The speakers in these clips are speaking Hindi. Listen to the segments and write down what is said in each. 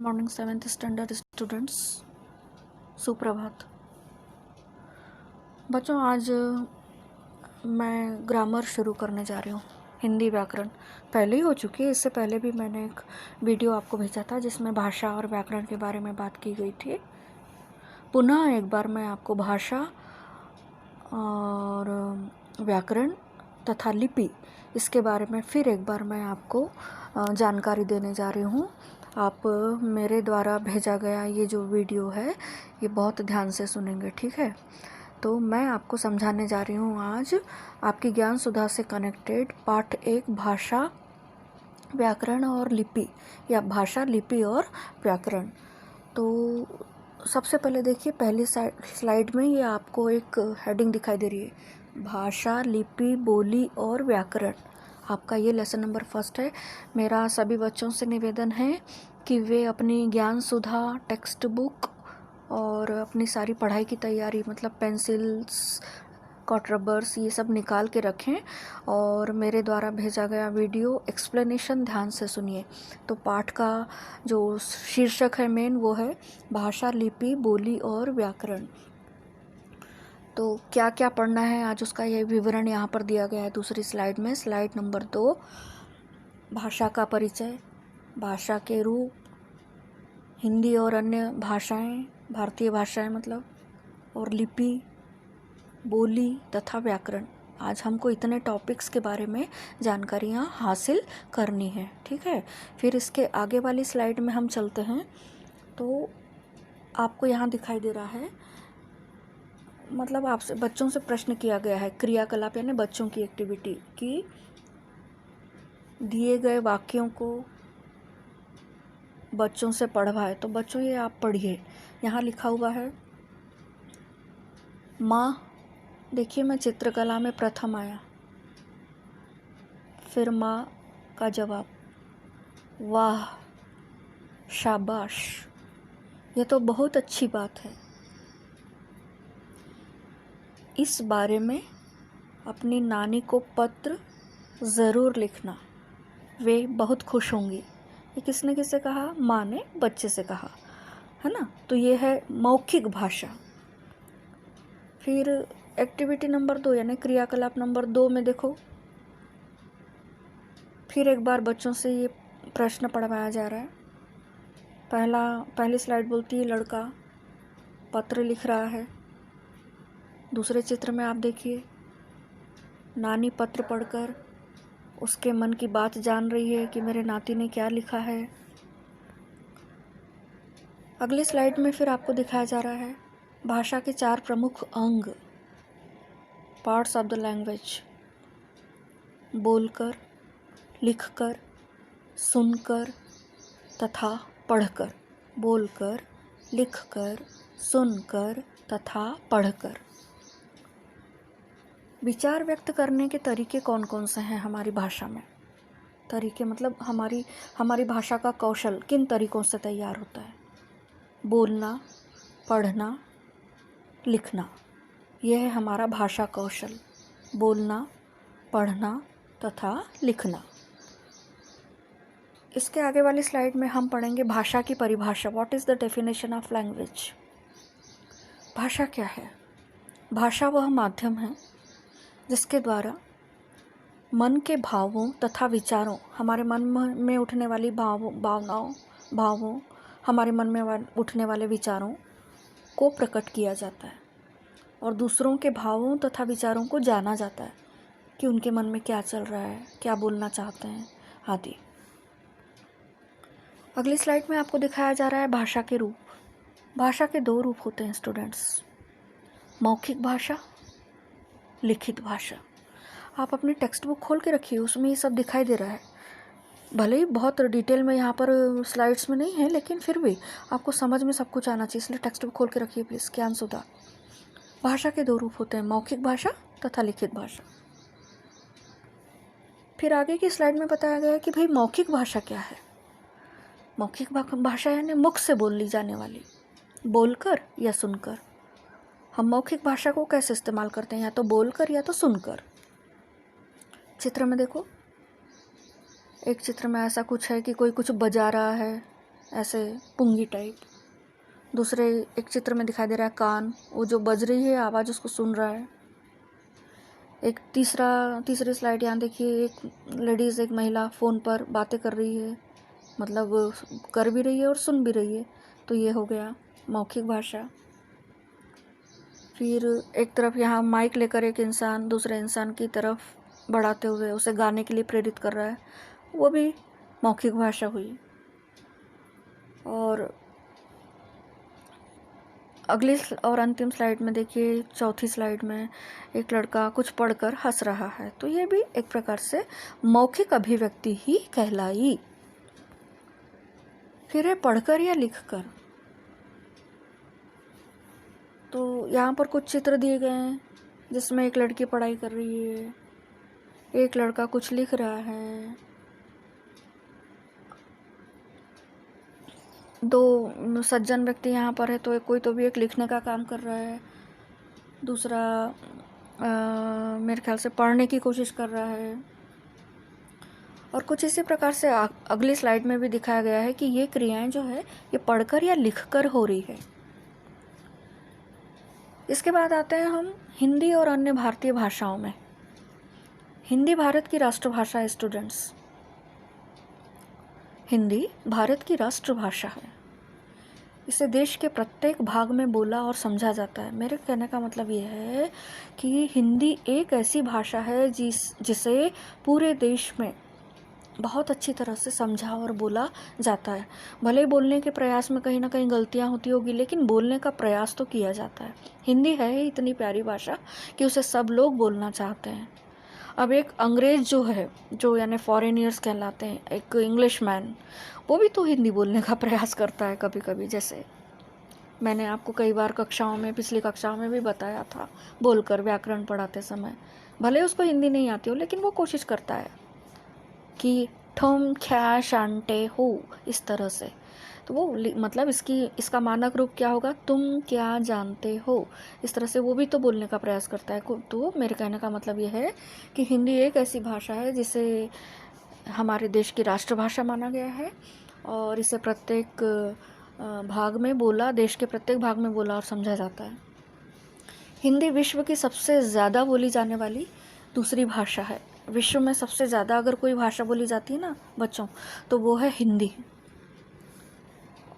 मॉर्निंग 7th स्टैंडर्ड स्टूडेंट्स, सुप्रभात। बच्चों, आज मैं ग्रामर शुरू करने जा रही हूँ। हिंदी व्याकरण पहले ही हो चुकी है। इससे पहले भी मैंने एक वीडियो आपको भेजा था जिसमें भाषा और व्याकरण के बारे में बात की गई थी। पुनः एक बार मैं आपको भाषा और व्याकरण तथा लिपि इसके बारे में फिर एक बार मैं आपको जानकारी देने जा रही हूँ। आप मेरे द्वारा भेजा गया ये जो वीडियो है ये बहुत ध्यान से सुनेंगे, ठीक है? तो मैं आपको समझाने जा रही हूँ आज आपकी ज्ञान सुधा से कनेक्टेड पाठ 1 भाषा, व्याकरण और लिपि, या भाषा, लिपि और व्याकरण। तो सबसे पहले देखिए, पहली स्लाइड में ये आपको एक हेडिंग दिखाई दे रही है, भाषा, लिपि, बोली और व्याकरण। आपका ये लेसन नंबर 1 है। मेरा सभी बच्चों से निवेदन है कि वे अपनी ज्ञान सुधा टेक्स्ट बुक और अपनी सारी पढ़ाई की तैयारी, मतलब पेंसिल्स, कॉट रबर्स, ये सब निकाल के रखें और मेरे द्वारा भेजा गया वीडियो एक्सप्लेनेशन ध्यान से सुनिए। तो पाठ का जो शीर्षक है मेन वो है भाषा, लिपि, बोली और व्याकरण। तो क्या क्या पढ़ना है आज उसका ये विवरण यहाँ पर दिया गया है दूसरी स्लाइड में। स्लाइड नंबर 2, भाषा का परिचय, भाषा के रूप, हिंदी और अन्य भाषाएं, भारतीय भाषाएं मतलब, और लिपि, बोली तथा व्याकरण। आज हमको इतने टॉपिक्स के बारे में जानकारियाँ हासिल करनी है, ठीक है? फिर इसके आगे वाली स्लाइड में हम चलते हैं। तो आपको यहाँ दिखाई दे रहा है, मतलब आपसे बच्चों से प्रश्न किया गया है, क्रियाकलाप यानी बच्चों की एक्टिविटी की दिए गए वाक्यों को बच्चों से पढ़वाए। तो बच्चों ये आप पढ़िए, यहाँ लिखा हुआ है माँ। देखिए, मैं चित्रकला में प्रथम आया। फिर माँ का जवाब, वाह, शाबाश, ये तो बहुत अच्छी बात है। इस बारे में अपनी नानी को पत्र ज़रूर लिखना, वे बहुत खुश होंगी। ये किसने किससे कहा? माँ ने बच्चे से कहा, है ना? तो ये है मौखिक भाषा। फिर एक्टिविटी नंबर 2 यानी क्रियाकलाप नंबर 2 में देखो, फिर एक बार बच्चों से ये प्रश्न पढ़वाया जा रहा है। पहली स्लाइड बोलती है लड़का पत्र लिख रहा है। दूसरे चित्र में आप देखिए, नानी पत्र पढ़कर उसके मन की बात जान रही है कि मेरे नाती ने क्या लिखा है। अगली स्लाइड में फिर आपको दिखाया जा रहा है भाषा के 4 प्रमुख अंग, पार्ट्स ऑफ द लैंग्वेज, बोलकर, लिखकर, सुनकर तथा पढ़कर। बोलकर, लिखकर, सुनकर तथा पढ़कर। विचार व्यक्त करने के तरीके कौन कौन से हैं हमारी भाषा में? तरीके मतलब हमारी भाषा का कौशल किन तरीकों से तैयार होता है? बोलना, पढ़ना, लिखना, यह है हमारा भाषा कौशल। बोलना, पढ़ना तथा लिखना। इसके आगे वाली स्लाइड में हम पढ़ेंगे भाषा की परिभाषा। What is the definition of language? भाषा क्या है? भाषा वह माध्यम है जिसके द्वारा मन के भावों तथा विचारों, हमारे मन में उठने वाली भावों, हमारे मन में उठने वाले विचारों को प्रकट किया जाता है और दूसरों के भावों तथा विचारों को जाना जाता है कि उनके मन में क्या चल रहा है, क्या बोलना चाहते हैं आदि। अगली स्लाइड में आपको दिखाया जा रहा है भाषा के रूप। भाषा के 2 रूप होते हैं स्टूडेंट्स, मौखिक भाषा, लिखित भाषा। आप अपनी टेक्स्ट बुक खोल के रखिए, उसमें ये सब दिखाई दे रहा है। भले ही बहुत डिटेल में यहाँ पर स्लाइड्स में नहीं है, लेकिन फिर भी आपको समझ में सब कुछ आना चाहिए, इसलिए टेक्स्ट बुक खोल के रखिए प्लीज़। ज्ञान सुधा। भाषा के 2 रूप होते हैं, मौखिक भाषा तथा लिखित भाषा। फिर आगे की स्लाइड में बताया गया है कि भाई मौखिक भाषा क्या है। मौखिक भाषा यानी मुख से बोली जाने वाली, बोलकर या सुनकर। हम मौखिक भाषा को कैसे इस्तेमाल करते हैं? या तो बोलकर या तो सुनकर। चित्र में देखो, एक चित्र में ऐसा कुछ है कि कोई कुछ बजा रहा है, ऐसे पुंगी टाइप। दूसरे एक चित्र में दिखाई दे रहा है कान, वो जो बज रही है आवाज़ उसको सुन रहा है। एक तीसरी स्लाइड यहाँ देखिए, एक लेडीज़, एक महिला फ़ोन पर बातें कर रही है, मतलब कर भी रही है और सुन भी रही है। तो ये हो गया मौखिक भाषा। फिर एक तरफ यहाँ माइक लेकर एक इंसान दूसरे इंसान की तरफ बढ़ाते हुए उसे गाने के लिए प्रेरित कर रहा है, वो भी मौखिक भाषा हुई। और अगली और अंतिम स्लाइड में देखिए, चौथी स्लाइड में एक लड़का कुछ पढ़कर हंस रहा है, तो ये भी एक प्रकार से मौखिक अभिव्यक्ति ही कहलाई। फिर है पढ़कर या लिखकर। तो यहाँ पर कुछ चित्र दिए गए हैं जिसमें एक लड़की पढ़ाई कर रही है, एक लड़का कुछ लिख रहा है, दो सज्जन व्यक्ति यहाँ पर है, तो कोई तो भी एक लिखने का काम कर रहा है, दूसरा मेरे ख्याल से पढ़ने की कोशिश कर रहा है। और कुछ इसी प्रकार से अगली स्लाइड में भी दिखाया गया है कि ये क्रियाएं जो है ये पढ़कर या लिखकर हो रही है। इसके बाद आते हैं हम हिंदी और अन्य भारतीय भाषाओं में। हिंदी भारत की राष्ट्रभाषा है स्टूडेंट्स। हिंदी भारत की राष्ट्रभाषा है। इसे देश के प्रत्येक भाग में बोला और समझा जाता है। मेरे कहने का मतलब यह है कि हिंदी एक ऐसी भाषा है जिसे पूरे देश में बहुत अच्छी तरह से समझा और बोला जाता है। भले ही बोलने के प्रयास में कहीं ना कहीं गलतियां होती होगी, लेकिन बोलने का प्रयास तो किया जाता है। हिंदी है ही इतनी प्यारी भाषा कि उसे सब लोग बोलना चाहते हैं। अब एक अंग्रेज़ जो है, जो यानी फॉरेनियर्स कहलाते हैं, एक इंग्लिश मैन, वो भी तो हिंदी बोलने का प्रयास करता है कभी कभी। जैसे मैंने आपको कई बार पिछली कक्षाओं में भी बताया था, बोलकर व्याकरण पढ़ाते समय, भले उसको हिंदी नहीं आती हो लेकिन वो कोशिश करता है कि तुम क्या जानते हो, इस तरह से। तो वो मतलब इसका मानक रूप क्या होगा, तुम क्या जानते हो, इस तरह से वो भी तो बोलने का प्रयास करता है। तो मेरे कहने का मतलब ये है कि हिंदी एक ऐसी भाषा है जिसे हमारे देश की राष्ट्रभाषा माना गया है और इसे प्रत्येक भाग में बोला, देश के प्रत्येक भाग में बोला और समझा जाता है। हिंदी विश्व की सबसे ज़्यादा बोली जाने वाली दूसरी भाषा है। विश्व में सबसे ज़्यादा अगर कोई भाषा बोली जाती है ना बच्चों, तो वो है हिंदी।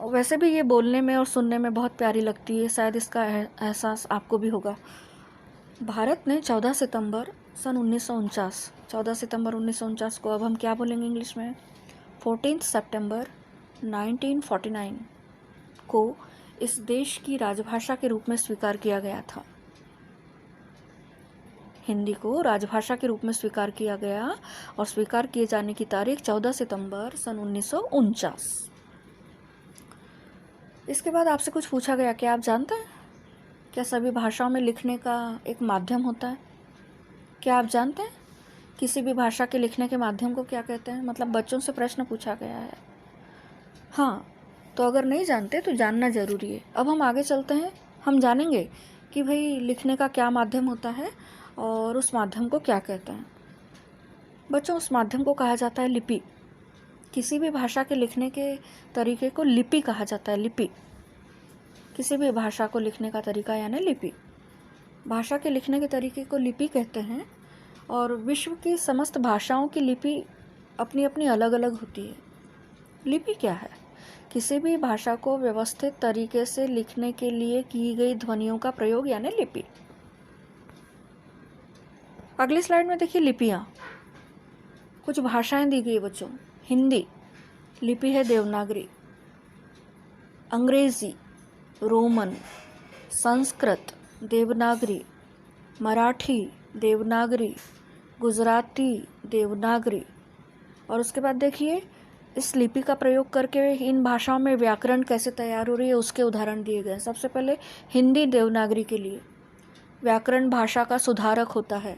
वैसे भी ये बोलने में और सुनने में बहुत प्यारी लगती है, शायद इसका एहसास आपको भी होगा। भारत ने 14 सितंबर सन 1949 को, अब हम क्या बोलेंगे इंग्लिश में, 14 सितंबर 1949 को इस देश की राजभाषा के रूप में स्वीकार किया गया था। हिंदी को राजभाषा के रूप में स्वीकार किया गया और स्वीकार किए जाने की तारीख 14 सितंबर सन 1949। इसके बाद आपसे कुछ पूछा गया, क्या आप जानते हैं क्या सभी भाषाओं में लिखने का एक माध्यम होता है? क्या आप जानते हैं किसी भी भाषा के लिखने के माध्यम को क्या कहते हैं? मतलब बच्चों से प्रश्न पूछा गया है। हाँ, तो अगर नहीं जानते तो जानना ज़रूरी है। अब हम आगे चलते हैं, हम जानेंगे कि भाई लिखने का क्या माध्यम होता है और उस माध्यम को क्या कहते हैं। बच्चों, उस माध्यम को कहा जाता है लिपि। किसी भी भाषा के लिखने के तरीके को लिपि कहा जाता है। लिपि, किसी भी भाषा को लिखने का तरीका यानी लिपि। भाषा के लिखने के तरीके को लिपि कहते हैं और विश्व की समस्त भाषाओं की लिपि अपनी अपनी अलग अलग होती है। लिपि क्या है? किसी भी भाषा को व्यवस्थित तरीके से लिखने के लिए की गई ध्वनियों का प्रयोग यानी लिपि। अगली स्लाइड में देखिए लिपियाँ। कुछ भाषाएं दी गई बच्चों। हिंदी लिपि है देवनागरी, अंग्रेजी रोमन, संस्कृत देवनागरी, मराठी देवनागरी, गुजराती देवनागरी। और उसके बाद देखिए इस लिपि का प्रयोग करके इन भाषाओं में व्याकरण कैसे तैयार हो रही है उसके उदाहरण दिए गए। सबसे पहले हिंदी देवनागरी के लिए व्याकरण भाषा का सुधारक होता है।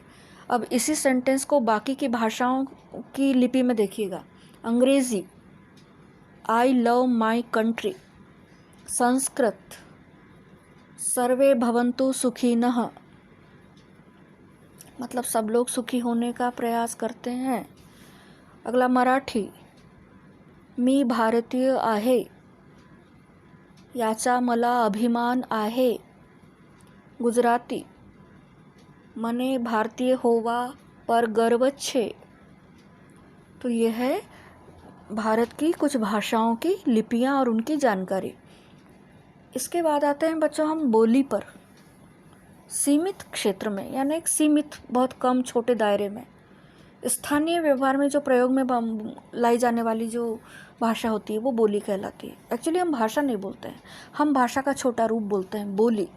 अब इसी सेंटेंस को बाकी की भाषाओं की लिपि में देखिएगा। Angrezi I love my country, Sanskrit सर्वे भवन्तु सुखिनः, मतलब सब लोग सुखी होने का प्रयास करते हैं। अगला मराठी मी भारतीय आहे, याचा मला अभिमान आहे. गुजराती, मने भारतीय होवा पर गर्व छे. तो ये है भारत की कुछ भाषाओं की लिपियां और उनकी जानकारी. इसके बाद आते हैं बच्चों हम बोली पर. सीमित क्षेत्र में, यानी एक सीमित बहुत कम छोटे दायरे में, स्थानीय व्यवहार में जो प्रयोग में लाई जाने वाली जो भाषा होती है वो बोली कहलाती है. एक्चुअली हम भाषा नहीं बोलते हैं, हम भाषा का छोटा रूप बोलते हैं, बोली.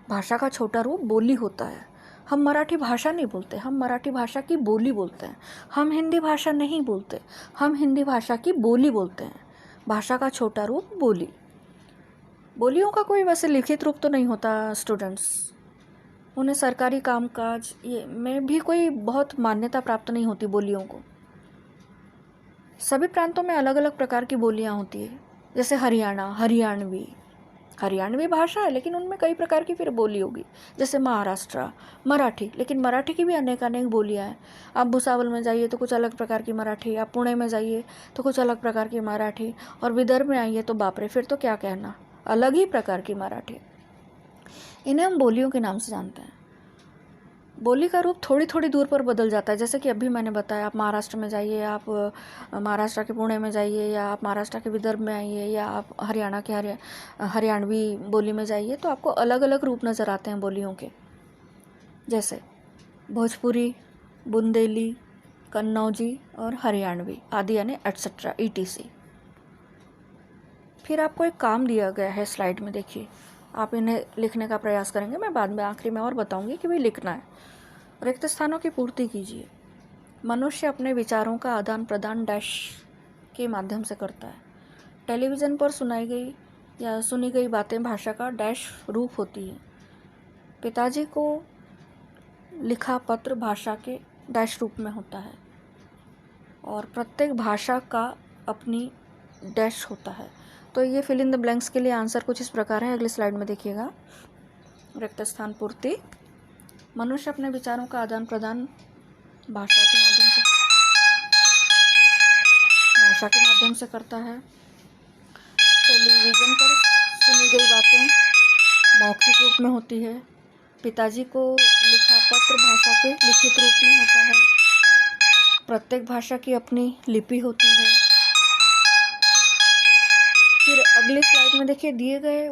भाषा का छोटा रूप बोली होता है. हम मराठी भाषा नहीं बोलते, हम मराठी भाषा की बोली बोलते हैं. हम हिंदी भाषा नहीं बोलते, हम हिंदी भाषा की बोली बोलते हैं. भाषा का छोटा रूप बोली. बोलियों का कोई वैसे लिखित रूप तो नहीं होता स्टूडेंट्स. उन्हें सरकारी कामकाज ये में भी कोई बहुत मान्यता प्राप्त नहीं होती बोलियों को. सभी प्रांतों में अलग अलग प्रकार की बोलियां होती है. जैसे हरियाणा, हरियाणवी भाषा है लेकिन उनमें कई प्रकार की फिर बोली होगी. जैसे महाराष्ट्र, मराठी, लेकिन मराठी की भी अनेक बोलियां हैं. आप भुसावल में जाइए तो कुछ अलग प्रकार की मराठी, आप पुणे में जाइए तो कुछ अलग प्रकार की मराठी, और विदर्भ में आइए तो बाप रे, फिर तो क्या कहना, अलग ही प्रकार की मराठी. इन्हें हम बोलियों के नाम से जानते हैं. बोली का रूप थोड़ी थोड़ी दूर पर बदल जाता है. जैसे कि अभी मैंने बताया, आप महाराष्ट्र में जाइए, आप महाराष्ट्र के पुणे में जाइए, या आप महाराष्ट्र के विदर्भ में आइए, या आप हरियाणा के हरियाणवी बोली में जाइए, तो आपको अलग अलग रूप नज़र आते हैं बोलियों के. जैसे भोजपुरी, बुंदेली, कन्नौजी और हरियाणवी आदि, यानी एटसेट्रा ETC. फिर आपको एक काम दिया गया है स्लाइड में, देखिए. आप इन्हें लिखने का प्रयास करेंगे, मैं बाद में आखिरी में और बताऊंगी कि भाई लिखना है. रिक्त स्थानों की पूर्ति कीजिए. मनुष्य अपने विचारों का आदान प्रदान डैश के माध्यम से करता है. टेलीविज़न पर सुनाई गई या सुनी गई बातें भाषा का डैश रूप होती है. पिताजी को लिखा पत्र भाषा के डैश रूप में होता है. और प्रत्येक भाषा का अपनी डैश होता है. तो ये फिल इन द ब्लैंक्स के लिए आंसर कुछ इस प्रकार है. अगली स्लाइड में देखिएगा. रिक्त स्थान पूर्ति. मनुष्य अपने विचारों का आदान प्रदान भाषा के माध्यम से करता है. टेलीविज़न पर सुनी गई बातें मौखिक रूप में होती है. पिताजी को लिखा पत्र भाषा के लिखित रूप में होता है. प्रत्येक भाषा की अपनी लिपि होती है. फिर अगली स्लाइड में देखिए, दिए गए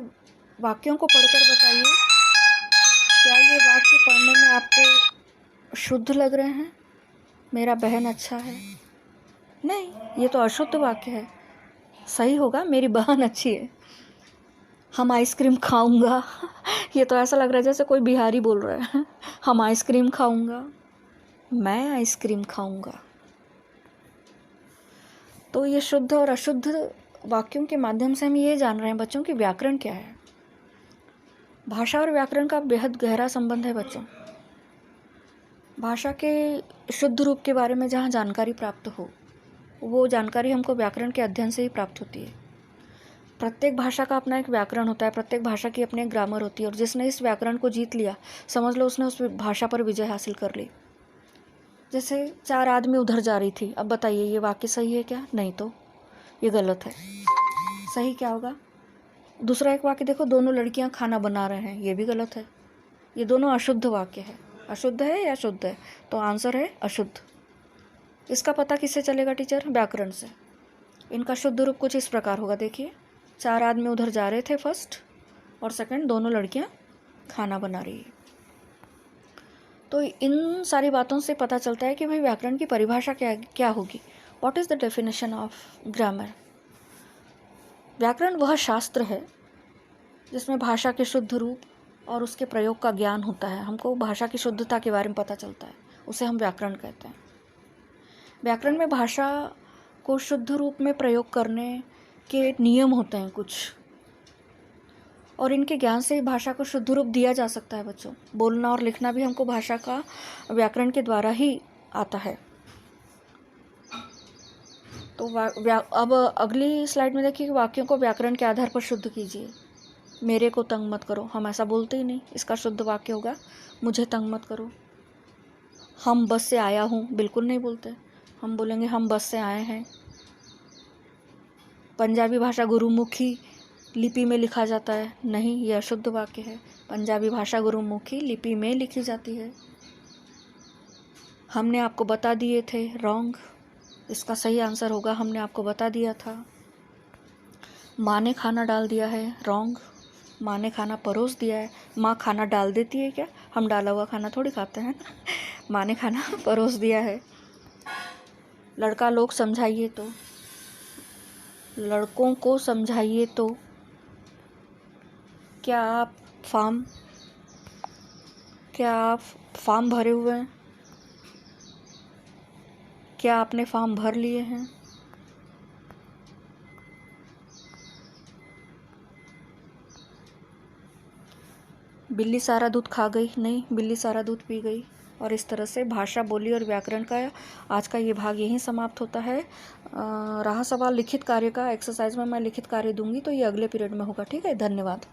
वाक्यों को पढ़कर बताइए, क्या ये वाक्य पढ़ने में आपको शुद्ध लग रहे हैं? मेरा बहन अच्छा है. नहीं, ये तो अशुद्ध वाक्य है. सही होगा, मेरी बहन अच्छी है. हम आइसक्रीम खाऊंगा. ये तो ऐसा लग रहा है जैसे कोई बिहारी बोल रहा है. हम आइसक्रीम खाऊंगा, मैं आइसक्रीम खाऊंगा. तो ये शुद्ध और अशुद्ध वाक्यों के माध्यम से हम ये जान रहे हैं बच्चों कि व्याकरण क्या है. भाषा और व्याकरण का बेहद गहरा संबंध है बच्चों. भाषा के शुद्ध रूप के बारे में जहाँ जानकारी प्राप्त हो, वो जानकारी हमको व्याकरण के अध्ययन से ही प्राप्त होती है. प्रत्येक भाषा का अपना एक व्याकरण होता है, प्रत्येक भाषा की अपनी एक ग्रामर होती है, और जिसने इस व्याकरण को जीत लिया, समझ लो उसने उस भाषा पर विजय हासिल कर ली. जैसे 4 आदमी उधर जा रही थी. अब बताइए ये वाक्य सही है क्या? नहीं, तो ये गलत है. सही क्या होगा? दूसरा एक वाक्य देखो, दोनों लड़कियां खाना बना रहे हैं. ये भी गलत है. ये दोनों अशुद्ध वाक्य है. अशुद्ध है या शुद्ध है? तो आंसर है अशुद्ध. इसका पता किससे चलेगा टीचर? व्याकरण से. इनका शुद्ध रूप कुछ इस प्रकार होगा. देखिए, 4 आदमी उधर जा रहे थे फर्स्ट, और सेकंड दोनों लड़कियां खाना बना रही है. तो इन सारी बातों से पता चलता है कि भाई व्याकरण की परिभाषा क्या होगी. What is the definition of grammar? व्याकरण वह शास्त्र है जिसमें भाषा के शुद्ध रूप और उसके प्रयोग का ज्ञान होता है. हमको भाषा की शुद्धता के बारे में पता चलता है, उसे हम व्याकरण कहते हैं. व्याकरण में भाषा को शुद्ध रूप में प्रयोग करने के नियम होते हैं कुछ, और इनके ज्ञान से भाषा को शुद्ध रूप दिया जा सकता है बच्चों. बोलना और लिखना भी हमको भाषा का व्याकरण के द्वारा ही आता है. तो अब अगली स्लाइड में देखिए, वाक्यों को व्याकरण के आधार पर शुद्ध कीजिए. मेरे को तंग मत करो, हम ऐसा बोलते ही नहीं. इसका शुद्ध वाक्य होगा मुझे तंग मत करो. हम बस से आया हूँ, बिल्कुल नहीं बोलते. हम बोलेंगे हम बस से आए हैं. पंजाबी भाषा गुरुमुखी लिपि में लिखा जाता है, नहीं, ये अशुद्ध वाक्य है। पंजाबी भाषा गुरुमुखी लिपि में लिखी जाती है। हमने आपको बता दिए थे, रॉन्ग। इसका सही आंसर होगा हमने आपको बता दिया था। माँ ने खाना डाल दिया है, रॉन्ग। माँ ने खाना परोस दिया है। माँ खाना डाल देती है क्या? हम डाला हुआ खाना थोड़ी खाते हैं ना। माँ ने खाना परोस दिया है। लड़का लोग समझाइए तो, लड़कों को समझाइए तो। क्या आप फॉर्म भरे हुए हैं? क्या आपने फॉर्म भर लिए हैं? बिल्ली सारा दूध खा गई, नहीं, बिल्ली सारा दूध पी गई। और इस तरह से भाषा, बोली और व्याकरण का आज का ये भाग यहीं समाप्त होता है। रहा सवाल लिखित कार्य का, एक्सरसाइज में मैं लिखित कार्य दूंगी तो ये अगले पीरियड में होगा, ठीक है। धन्यवाद।